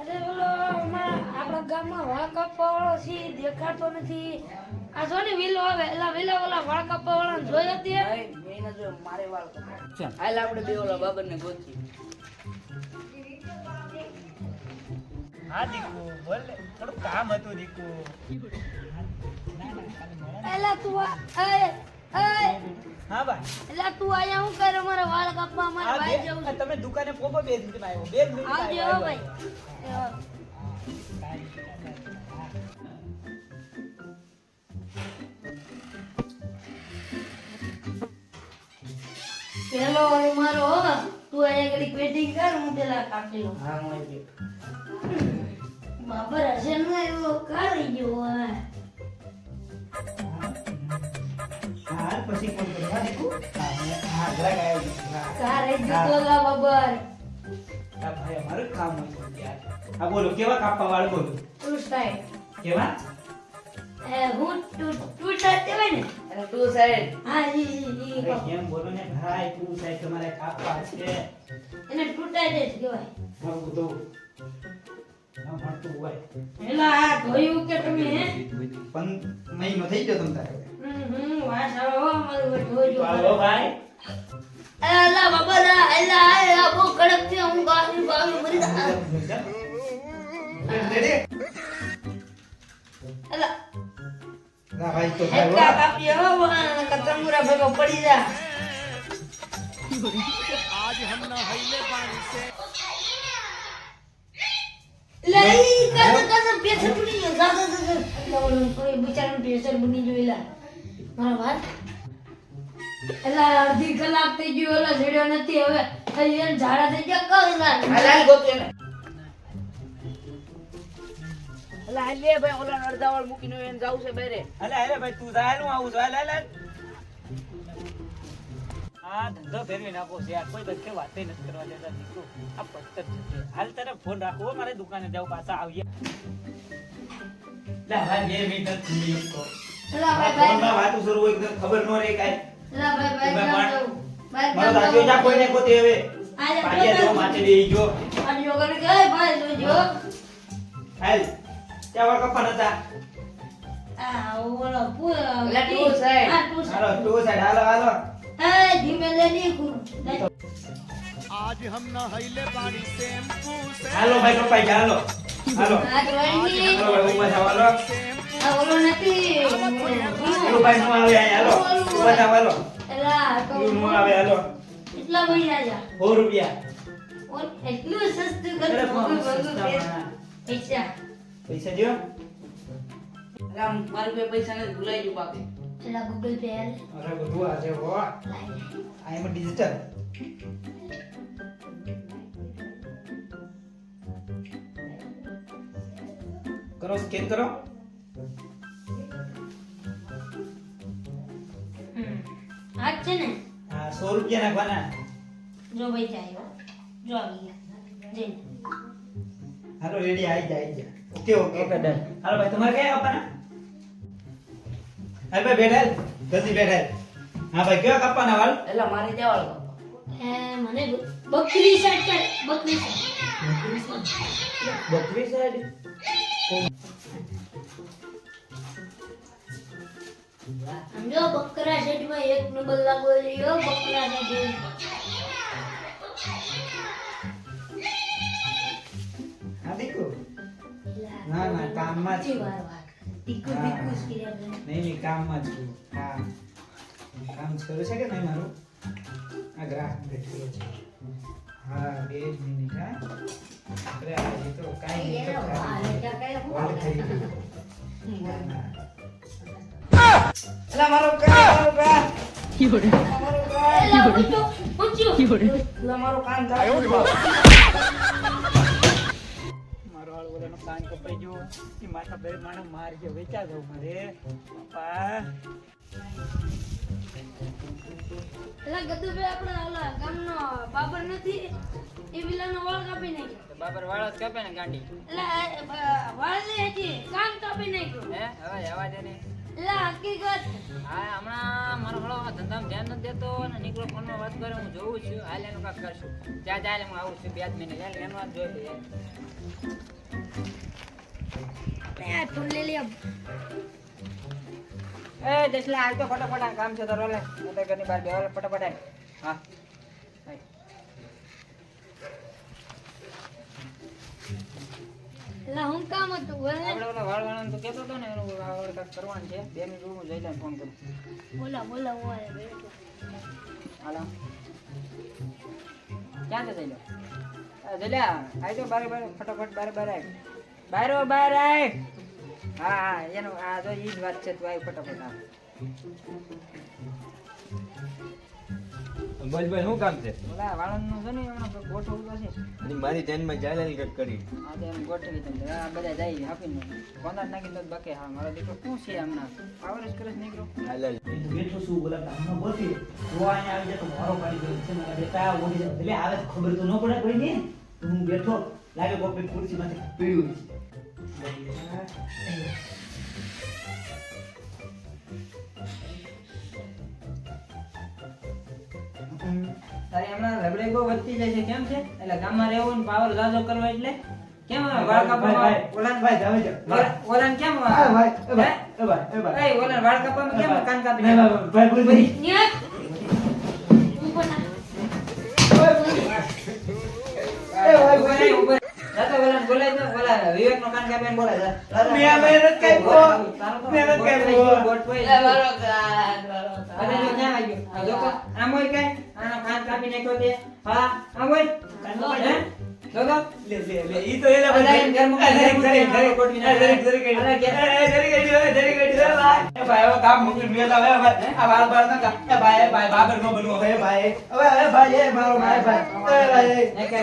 અરે બોલો આપણા ગામમાં વાળ કાપવા વાળો છે દેખાતો નથી. આ જો ને વિલો આવે એલા વિલા ઓલા વાળ કાપવા વાળા જોયો તે મેં જો મારે વાળ કાપવા હાલ આપણે બે ઓલા બાબરને ગોતી. હા દીકુ બોલ ને, થોડું કામ હતું દીકુ. એલા તું હા ભાઈ એલા તું આયા હું કરે મારા વાળ કાપવા મારા ભાઈ જવું છે. તમે દુકાને પોપો 2 મિનિટમાં આવ્યો 2 મિનિટમાં આવજો આવ્યો. ભાઈ. પેલો મારો તું આયા ઘડી વેટિંગ કર હું પેલા કાપી લઉં. હા હું આવી બાબર હશે ને એવો કરી ગયો હવે. હા પછી ફોન કરવા દીકુ. હા ગ્રાહક આવ્યો. કારે જતો લા બાબર હા ભાઈ અમારું કામ હતું યાર. હા બોલો કેવા કાપવા વાળ બોલો. તું સ્ટાઈલ કેવા? હું તું સાઈડ દેવાય ને. અને તું સાઈડ હા જી અરે કેમ બોલો ને ભાઈ, તું સાહેબ તમારે કાપવા છે. એને તૂટાઈ દે કહેવાય. મારું તો ના મળતું હોય. એલા આ ધોયું કે તમે હે પણ મહિનો થઈ ગયો તમ તારે. વાસ આવે હો મારું ધોયું. ચાલો ભાઈ. એલા બાબા એલા આ બહુ કડક છે હું ગાવી ગાવી મરી જા. એલા ના ભાઈ તો એટલા કાપી હો કતંગુરા ભેગો પડી જા. લઈ કાસે પેસર બની ગયો જા કોઈ બિચારાનું પેસર બની ગયો એલા મારા વાત. એલા અડધી કલાક થઈ ગયો એલા જેડ્યો નથી હવે ખાલી એને ઝાડા થઈ ગયા કર હાલ હાલ ગોતી એને. અલા હાલ લે ભાઈ ઓલા અડધા વાળ મૂકીને એને જાવું છે બેરે. અલે અલે ભાઈ તું જાય હું આવું છું. હાલ હાલ હાલ. આ ધંધો ફેરવી નાખો છે યાર, કોઈ બચ્ચે વાતે નથી કરવા દેતા દીકરો. આ પત્તર છે. હાલ તારે ફોન રાખવો, મારે દુકાને જાવ પાછા આવીએ. લા ભાઈ 2 મિનિટ જ ખુલી તો. એલા આ ભાઈ ફોનમાં વાતો શરૂ હોય એકદમ ખબર ન રહે કાઈ. એલા ભાઈ ભાઈ, જાવ જાવ મારો દાદીઓ જા કોઈને કોતે હવે. આયા પાડિયા જો માથે બેહી ગયો. અને યોગન કે ભાઈ જોજો હાલ. ત્યાં વાળ કપ્પા નતા. આ ઓલો પુ એલા તું સાઈડ. આ તું હાલો તું સાઈડ હાલો હાલો. એ ધીમે લે ની કુર હાલો ભાઈ કપાઈ જા હાલો. હાલો. આ જોઈની હાલો ભાઈ ઊભા થાવ હાલો. આ ઓલો નથી પેલું ભાઈ નો આવે અહીંયા હાલો. ઊભા થાવ હાલો. એલા તો પેલું નો આવે હાલો. કેટલા મહિના જા 100 રૂપિયા. ઓર એટલું સસ્તું અરે કર બાપુ, સસ્તા માણા. પૈસા પૈસા દ્યો. અલા મારી પાસે પૈસા નથી ભૂલાઈ ગયું બાપી. એલા ગૂગલ પે આલે અરે બધું આ છે હો. આ એમાં ડિજિટલ. કરો સ્કેન કરો. આ છે ને હા 100 રૂપિયા નાખવાના. જો ભાઈ જાય જો આવી ગયા જઈ હાલો રેડી આવી જા. Okay okay okay, done. હાલો ભાઈ તમારે કયા કાપવાના? હાલ ભાઈ બેઠા જલ્દી બેઠા. હા ભાઈ કેવા કાપવાના વાળ? એલા મારે ત્યાં વાળ કાપવા. મને બકરી સાઈડ કર બકરી સાઈડ બકરી સાઈડ. સમજો બકરા સાઈડ માં એક નંબર લાગો રહ્યો બકરા સાઈડ હા દીકરો. ના ના કામમાં જ છું. ટીકુ હા. ટીકુ સ્કિયા નહીં નહીં કામમાં જ છું. હા કામ શરૂ છે કે નહીં મારું? આ ગ્રાહક બેઠેલો છે. હા 2 મિનિટ હા. અરે આ જે તો કાંઈ નહીં તો વાળ થઈ ગયું. એલા મારો કામ મારો કામ. એલા પૂછો એલા મારો કામ થાય. મારો હાલ ઓલાનો કાન કપાઈ ગયો. ઈ માથા બે માણસ માર ગયો. વેચા દઉં મારે. પપ્પા. એલા ગદુ ભાઈ આપણા ઓલા ગામનો બાબર નથી એ વિલાનો વાળ કાપી નાખ્યો બાબર વાળ જ કાપે ને ગાંડી. એલા વાળ ને હજી કાન કાપી નાખ્યો હે હવે જવા દે ને. લા હકીકત હા હમણાં મારો હળો ધંધામાં ધ્યાન નથી દેતો અને નીકળો ફોનમાં વાત કરે હું જોઉં છું હાલ એનું કાંક કરશું ત્યાં જાય હું આવું છું 2 મહિને જાય એનું વાત જોઈ લઈએ યાર ફોન લઈ લે એ દેશલા હાલ તો ફટાફટ આ કામ છે તો રોલે તો ઘરની બહાર બેહો ફટાફટ આય. હા આય. લા હું કામ હતું બોલ ને. આપણે ઓલા વાળવાનું તો કહેતો હતો ને એનું આગળ કાંઈક કરવાનું છે 2 મિનિટ હું જઈ લઈને ફોન કરું બોલા બોલા ઓય બેઠો હાલો ક્યાં છે જઈ લો જલ્યા આય તો બારે બારે ફટાફટ બારે બારે આય બારો બાર આય હા હા એનું આ જો ઈ જ વાત છે તું આય ફટાફટ આ બસ ભાઈ શું કામ છે ઓલા વાળવાનું છે ને હમણાં ગોઠવવું તો છે અને મારી ધ્યાનમાં ચાલેલી કંઈક કરી આ તો એમ ગોઠવી દે આ બધા જાય આપીને કોંદાટ નાખીને તો બકે હા મારો દીકરો શું છે હમણાં પાવર જ કરે છે નીકળો હાલ બેઠો છું બોલા ગામમાં બોલતી તો અહીંયા આવી જાય તો મારો પાડી ગયો છે મારા બેટા ઓડી જાય એટલે આવે તો ખબર તો ન પડે કોઈ ને તો હું બેઠો લાગે કોઈ ખુરશીમાંથી પીડ્યું છે તારી હમણાં રબડે બહુ વધતી જાય છે કેમ છે એટલે ગામમાં રહેવું ને પાવર ઝાઝો કરવો એટલે કેમ વાળ કાપવામાં ઓલાન ભાઈ જાવે જા ઓલાન કેમ ભાઈ એ ઓલાન વાળ કાપવામાં કેમ કાન કાપી ભાઈ બોલ ભાઈ ન્યા ઉપર ના જાતો ઓલાન બોલાય તો ઓલા વિવેક નો કાન કાપીને બોલાય મહેનત કઈ બો મહેનત કઈ બો લા મારો કાન મારો અરે જો ક્યાં આવી ગયો આ જોકો આમ હોય કઈ આનો કાન કાપી નાખ્યો તે હા આમ હોય હે જોકો લે ઈ તો એલા અલા, એમ ઘરમાં ભાઈ હવે કામ મૂકી મેલા હવે ભાઈ આ બાર બાર ના એ ભાઈ બાબર નો બનવો હે ભાઈ હવે ભાઈ એ મારો ભાઈ ને કે